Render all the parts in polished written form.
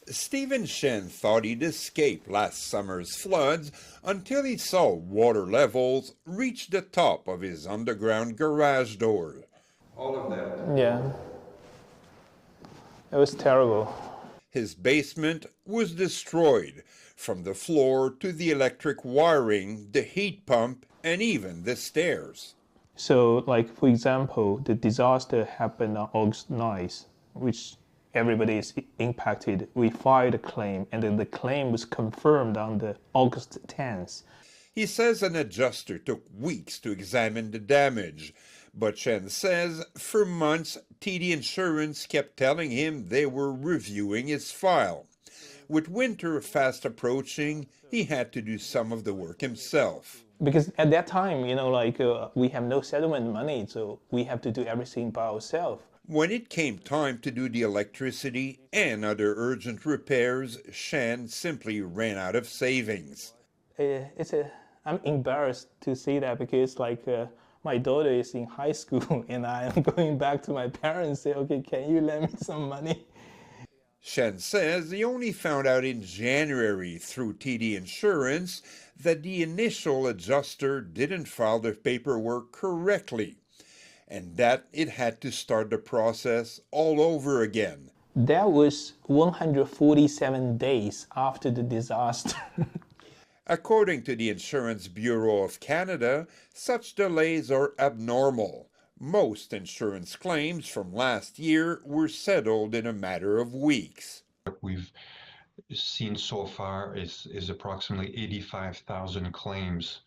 Stephen Shen thought he'd escape last summer's floods until he saw water levels reach the top of his underground garage door. All of that. Yeah, it was terrible. His basement was destroyed, from the floor to the electric wiring, the heat pump, and even the stairs. So, like, for example, the disaster happened on August 9th, which everybody is impacted. We filed a claim, and then the claim was confirmed on the August 10th. He says an adjuster took weeks to examine the damage, but Chen says for months TD Insurance kept telling him they were reviewing his file. With winter fast approaching, he had to do some of the work himself. Because at that time, we have no settlement money, so we have to do everything by ourselves. When it came time to do the electricity and other urgent repairs, Shan simply ran out of savings. I'm embarrassed to see that because my daughter is in high school and I am going back to my parents and say, okay, can you lend me some money? Shen says he only found out in January through TD Insurance that the initial adjuster didn't file the paperwork correctly, and that it had to start the process all over again. That was 147 days after the disaster. According to the Insurance Bureau of Canada, such delays are abnormal. Most insurance claims from last year were settled in a matter of weeks. What we've seen so far is approximately 85,000 claims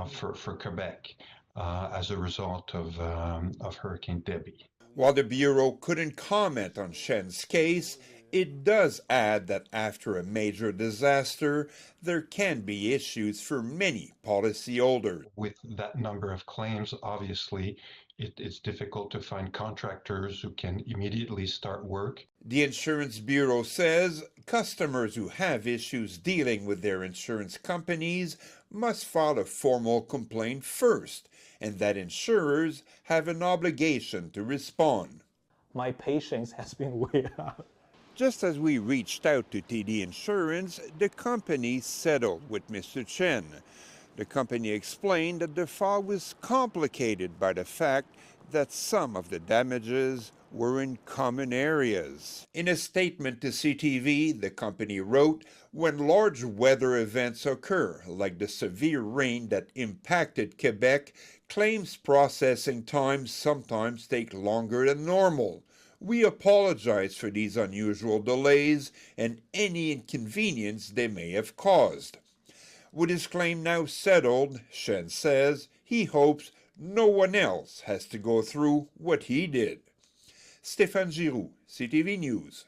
for Quebec as a result of Hurricane Debbie. While the Bureau couldn't comment on Shen's case, it does add that after a major disaster, there can be issues for many policyholders. With that number of claims, obviously, it's difficult to find contractors who can immediately start work. The Insurance Bureau says customers who have issues dealing with their insurance companies must file a formal complaint first, and that insurers have an obligation to respond. My patience has been wear out. Just as we reached out to TD Insurance, the company settled with Mr. Chen. The company explained that the file was complicated by the fact that some of the damages were in common areas. In a statement to CTV, the company wrote, "When large weather events occur, like the severe rain that impacted Quebec, claims processing times sometimes take longer than normal. We apologize for these unusual delays and any inconvenience they may have caused." With his claim now settled, Shen says he hopes no one else has to go through what he did. Stéphane Giroux, CTV News.